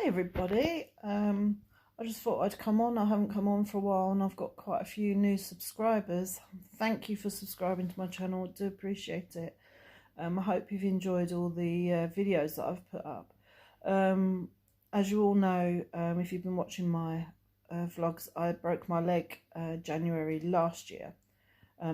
Hi everybody. I just thought I'd come on. I haven't come on for a while and I've got quite a few new subscribers. Thank you for subscribing to my channel. I do appreciate it. I hope you've enjoyed all the videos that I've put up. As you all know, if you've been watching my vlogs, I broke my leg January last year.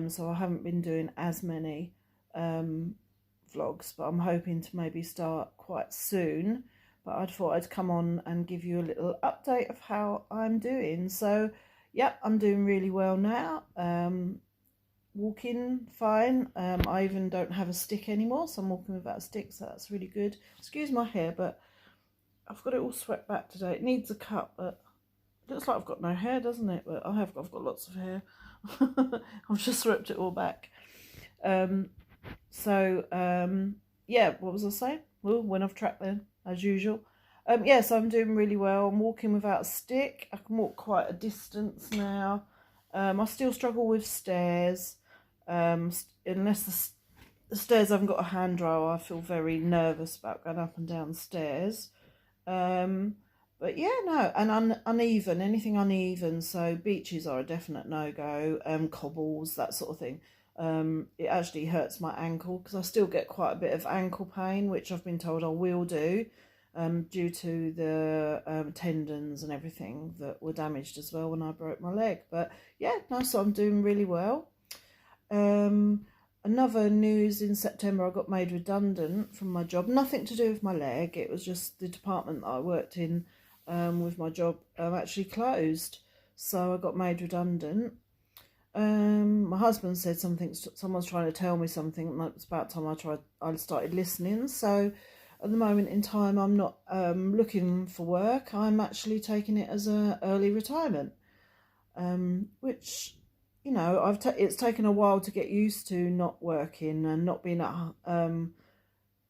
So I haven't been doing as many vlogs, but I'm hoping to maybe start quite soon. But I thought I'd come on and give you a little update of how I'm doing. So yep, I'm doing really well now. Walking fine. I even don't have a stick anymore, so I'm walking without a stick, so that's really good. Excuse my hair, but I've got it all swept back today. It needs a cut, but it looks like I've got no hair, doesn't it? But I've got lots of hair. I've just swept it all back. Yeah, what was I saying? Well, went off track then, as usual. Yeah, so I'm doing really well. I'm walking without a stick. I can walk quite a distance now. I still struggle with stairs. Unless the stairs haven't got a handrail, I feel very nervous about going up and down stairs. But yeah, no, and uneven, anything uneven. So beaches are a definite no-go. Cobbles, that sort of thing. It actually hurts my ankle because I still get quite a bit of ankle pain, which I've been told I will do, due to the tendons and everything that were damaged as well when I broke my leg. But yeah, no, so I'm doing really well. Another news, in September I got made redundant from my job. Nothing to do with my leg, it was just the department that I worked in with my job actually closed, so I got made redundant. My husband said someone's trying to tell me something, and it's about time I started listening. So at the moment in time I'm not looking for work. I'm actually taking it as a early retirement, which, you know, it's taken a while to get used to not working and not being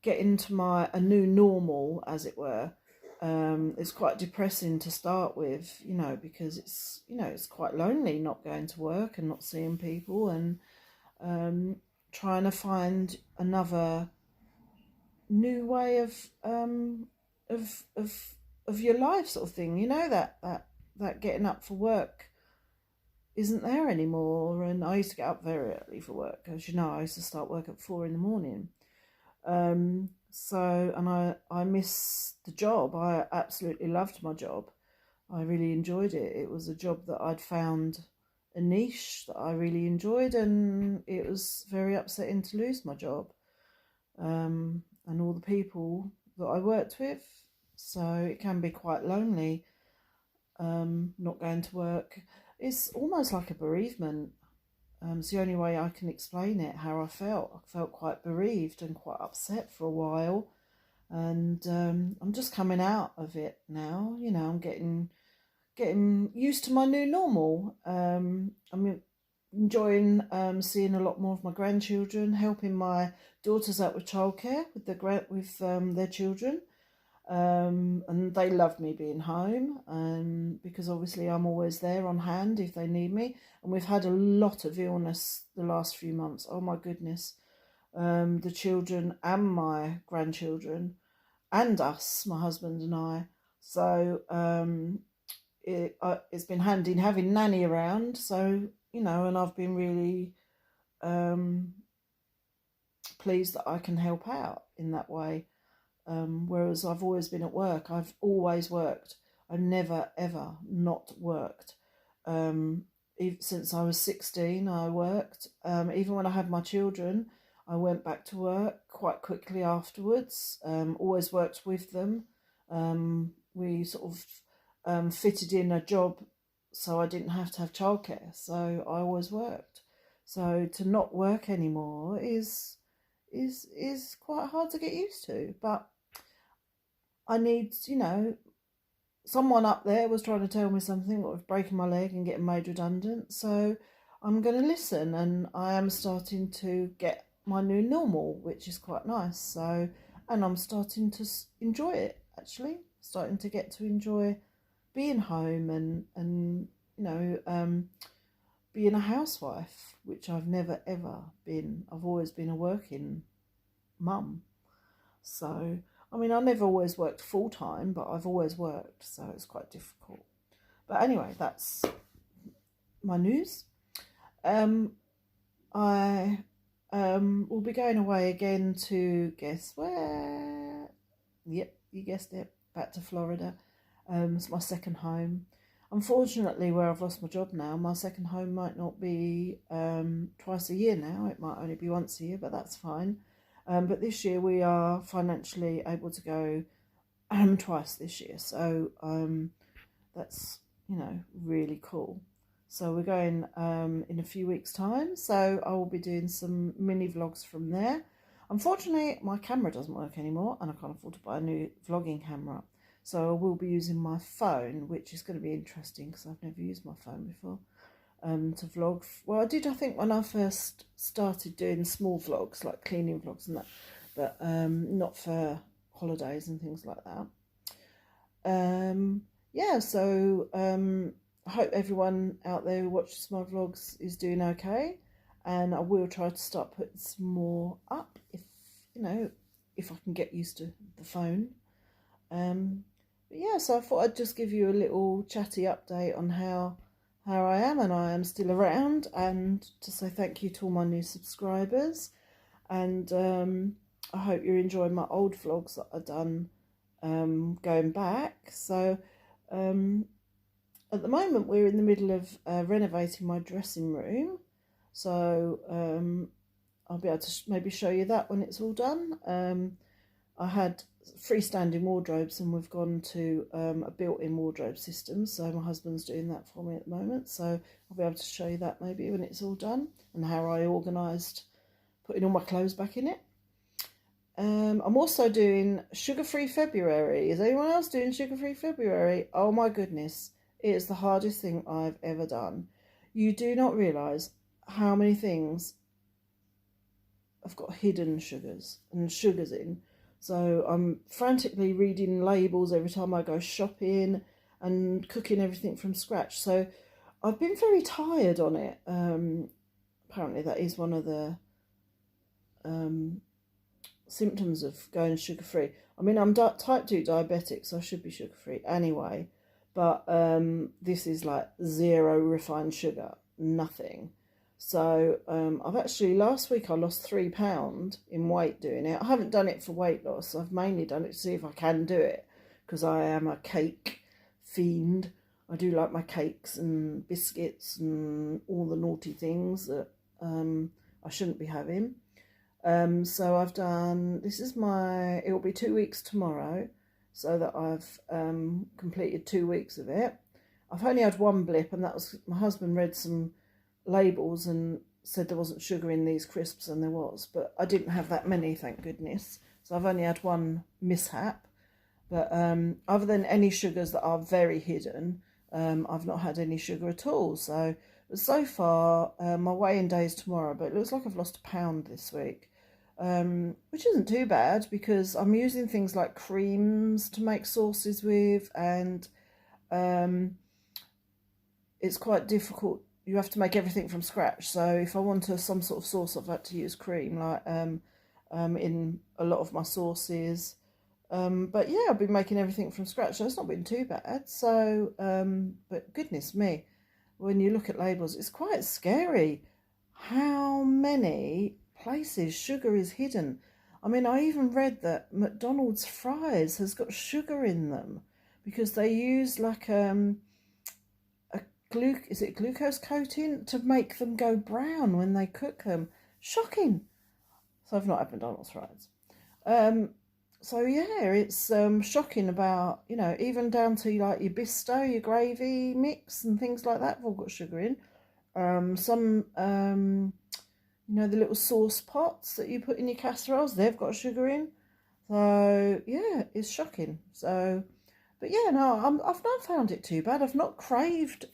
getting to a new normal, as it were. It's quite depressing to start with, you know, because it's quite lonely not going to work and not seeing people, and trying to find another new way of your life, sort of thing. You know, that getting up for work isn't there anymore. And I used to get up very early for work, as you know. I used to start work at 4 in the morning. And I miss the job. I absolutely loved my job. I really enjoyed it. It was a job that I'd found a niche that I really enjoyed, and it was very upsetting to lose my job, and all the people that I worked with. So it can be quite lonely, not going to work. It's almost like a bereavement. It's the only way I can explain it, how I felt. I felt quite bereaved and quite upset for a while. And I'm just coming out of it now. You know, I'm getting used to my new normal. I'm enjoying seeing a lot more of my grandchildren, helping my daughters out with childcare with their children. And they love me being home, because obviously I'm always there on hand if they need me. And we've had a lot of illness the last few months. Oh my goodness. The children and my grandchildren and us, my husband and I. So it's been handy having Nanny around. So, you know, and I've been really pleased that I can help out in that way. Whereas I've always been at work. I've always worked. I've never, ever not worked. Since I was 16, I worked. Even when I had my children, I went back to work quite quickly afterwards. Always worked with them. We sort of fitted in a job so I didn't have to have childcare. So I always worked. So to not work anymore is quite hard to get used to. But I need, you know, someone up there was trying to tell me something with breaking my leg and getting made redundant. So I'm going to listen, and I am starting to get my new normal, which is quite nice. So, and I'm starting to enjoy it, actually. Starting to get to enjoy being home and you know, being a housewife, which I've never ever been. I've always been a working mum. So I mean, I never always worked full time, but I've always worked, so it's quite difficult. But anyway, that's my news. Um, I will be going away again to, guess where? Yep, you guessed it. Back to Florida. It's my second home. Unfortunately, where I've lost my job now, my second home might not be twice a year now. It might only be once a year, but that's fine. But this year we are financially able to go twice this year, so that's, really cool. So we're going in a few weeks' time, so I will be doing some mini vlogs from there. Unfortunately, my camera doesn't work anymore, and I can't afford to buy a new vlogging camera. So I will be using my phone, which is going to be interesting because I've never used my phone before to vlog. Well, I did, I think, when I first started doing small vlogs, like cleaning vlogs and that, but not for holidays and things like that. Yeah, so I hope everyone out there who watches my vlogs is doing okay, and I will try to start putting some more up if I can get used to the phone. But yeah, so I thought I'd just give you a little chatty update on how I am, and I am still around, and to say thank you to all my new subscribers, and I hope you're enjoying my old vlogs that I've done going back. So at the moment we're in the middle of renovating my dressing room, so I'll be able to maybe show you that when it's all done. I had freestanding wardrobes, and we've gone to a built-in wardrobe system, so my husband's doing that for me at the moment, so I'll be able to show you that maybe when it's all done, and how I organised putting all my clothes back in it. I'm also doing sugar-free February. Is anyone else doing sugar-free February? Oh my goodness, it is the hardest thing I've ever done. You do not realise how many things I've got hidden sugars and sugars in. So I'm frantically reading labels every time I go shopping and cooking everything from scratch. So I've been very tired on it. Apparently that is one of the symptoms of going sugar-free. I mean, I'm type 2 diabetic, so I should be sugar-free anyway. But this is like 0 refined sugar, nothing. So I've actually, last week I lost £3 in weight doing it. I haven't done it for weight loss. I've mainly done it to see if I can do it, because I am a cake fiend. I do like my cakes and biscuits and all the naughty things that I shouldn't be having. So I've done, it will be 2 weeks tomorrow, so that I've completed 2 weeks of it. I've only had one blip, and that was my husband read some labels and said there wasn't sugar in these crisps, and there was, but I didn't have that many, thank goodness. So I've only had one mishap, but other than any sugars that are very hidden, I've not had any sugar at all. So far my weigh-in day is tomorrow, but it looks like I've lost £1 this week, which isn't too bad, because I'm using things like creams to make sauces with, and it's quite difficult. You have to make everything from scratch. So if I want some sort of sauce, I've had to use cream, like in a lot of my sauces. But yeah, I've been making everything from scratch, so it's not been too bad. So, but goodness me, when you look at labels, it's quite scary how many places sugar is hidden. I mean, I even read that McDonald's fries has got sugar in them because they use like is it glucose coating to make them go brown when they cook them. Shocking. So I've not had McDonald's fries. So yeah, it's shocking about, even down to like your bisto, your gravy mix and things like that have all got sugar in. Some the little sauce pots that you put in your casseroles, they've got sugar in. So yeah, it's shocking. So, but yeah, no, I've not found it too bad. I've not craved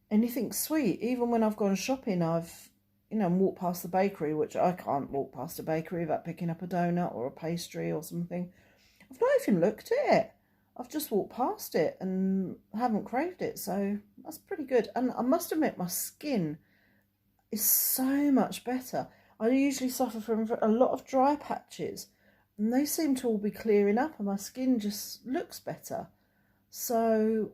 anything sweet. Even when I've gone shopping, I've walked past the bakery, which I can't walk past a bakery without picking up a donut or a pastry or something. I've not even looked at it. I've just walked past it and haven't craved it. So that's pretty good. And I must admit, my skin is so much better. I usually suffer from a lot of dry patches, and they seem to all be clearing up, and my skin just looks better. So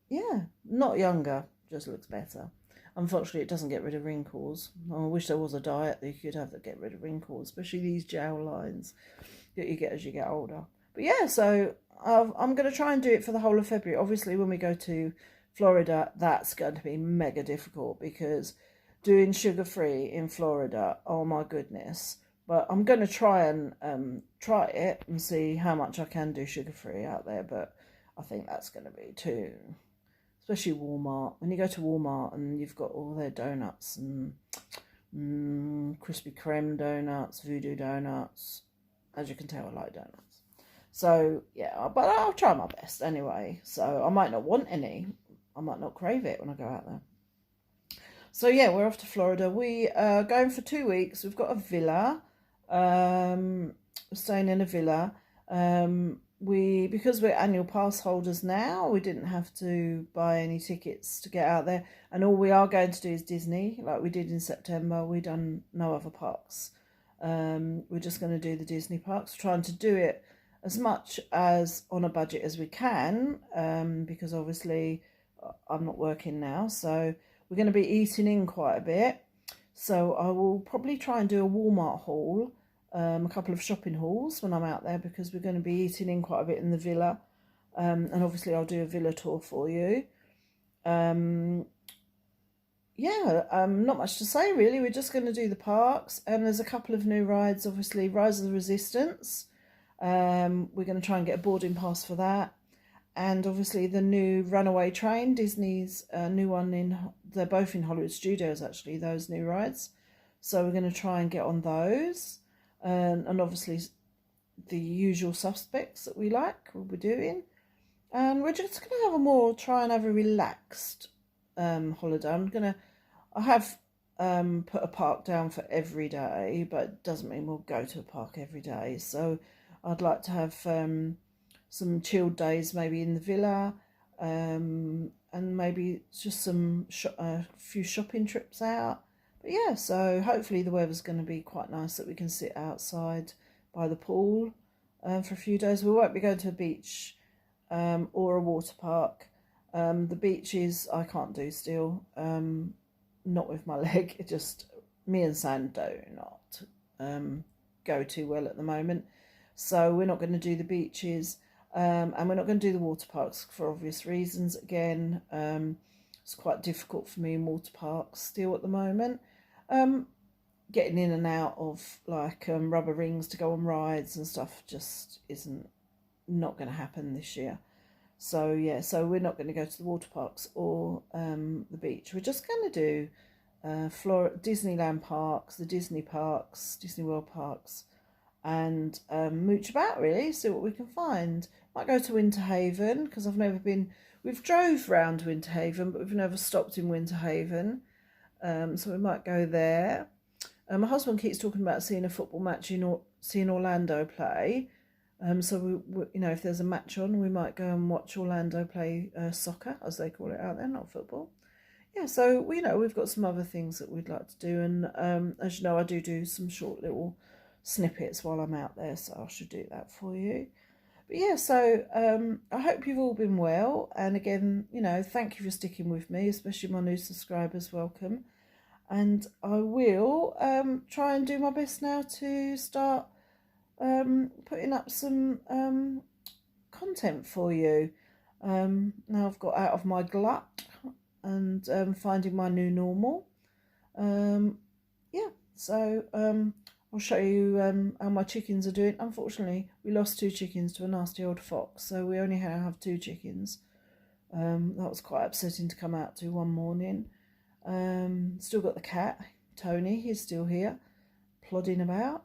yeah, not younger, just looks better. Unfortunately, it doesn't get rid of wrinkles. I wish there was a diet that you could have that get rid of wrinkles, especially these jowl lines that you get as you get older. But yeah, so I'm going to try and do it for the whole of February. Obviously, when we go to Florida, that's going to be mega difficult because doing sugar-free in Florida, oh my goodness. But I'm going to try and try it and see how much I can do sugar-free out there. But I think that's going to be too, especially Walmart. When you go to Walmart and you've got all their donuts and Krispy Kreme donuts, Voodoo donuts. As you can tell, I like donuts. So yeah, but I'll try my best anyway. So I might not want any. I might not crave it when I go out there. So yeah, we're off to Florida. We are going for 2 weeks. We've got a villa. We're staying in a villa. Because we're annual pass holders now, we didn't have to buy any tickets to get out there. And all we are going to do is Disney, like we did in September. We've done no other parks. We're just going to do the Disney parks. We're trying to do it as much as on a budget as we can, because obviously I'm not working now, so we're going to be eating in quite a bit. So I will probably try and do a Walmart haul, a couple of shopping hauls when I'm out there, because we're going to be eating in quite a bit in the villa. And obviously I'll do a villa tour for you. Not much to say really. We're just going to do the parks, and there's a couple of new rides. Obviously, Rise of the Resistance. We're going to try and get a boarding pass for that, and obviously the new Runaway Train, Disney's new one. They're both in Hollywood Studios actually, those new rides. So we're going to try and get on those, and obviously the usual suspects that we like we'll be doing, and we're just going to try and have a relaxed holiday. I have put a park down for every day, but it doesn't mean we'll go to a park every day. So I'd like to have some chilled days maybe in the villa, and maybe just a few shopping trips out. But yeah, so hopefully the weather's going to be quite nice that we can sit outside by the pool for a few days. We won't be going to a beach or a water park. The beaches I can't do still, not with my leg. It just, me and Sam do not go too well at the moment. So we're not going to do the beaches, and we're not going to do the water parks for obvious reasons. Again, it's quite difficult for me in water parks still at the moment. Getting in and out of like rubber rings to go on rides and stuff just not going to happen this year. So yeah, so we're not going to go to the water parks or the beach. We're just going to do Disneyland parks, the Disney parks, Disney World parks, and mooch about really, see what we can find. Might go to Winter Haven because I've never been. We've drove round Winter Haven, but we've never stopped in Winter Haven. So we might go there. My husband keeps talking about seeing a football match seeing Orlando play. So we, if there's a match on, we might go and watch Orlando play soccer, as they call it out there, not football. Yeah, so we've got some other things that we'd like to do, and as you know, I do some short little snippets while I'm out there, so I should do that for you. But yeah, so I hope you've all been well, and again, thank you for sticking with me, especially my new subscribers. Welcome, and I will try and do my best now to start putting up some content for you. Now I've got out of my glut and finding my new normal. So I'll show you how my chickens are doing. Unfortunately, we lost 2 chickens to a nasty old fox, so we only have 2 chickens. That was quite upsetting to come out to one morning. Still got the cat, Tony, he's still here, plodding about.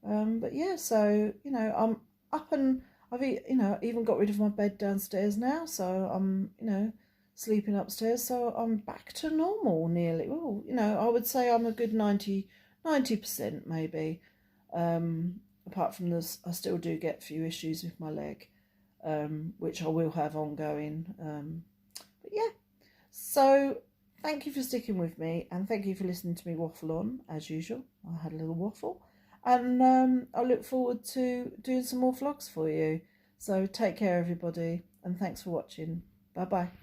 But yeah, so I'm up, and I've even got rid of my bed downstairs now, so I'm sleeping upstairs, so I'm back to normal nearly. Well, I would say I'm a good 90% maybe. Apart from this, I still do get a few issues with my leg, which I will have ongoing. But yeah, so thank you for sticking with me, and thank you for listening to me waffle on as usual. I had a little waffle. And I look forward to doing some more vlogs for you. So take care, everybody, and thanks for watching. Bye bye.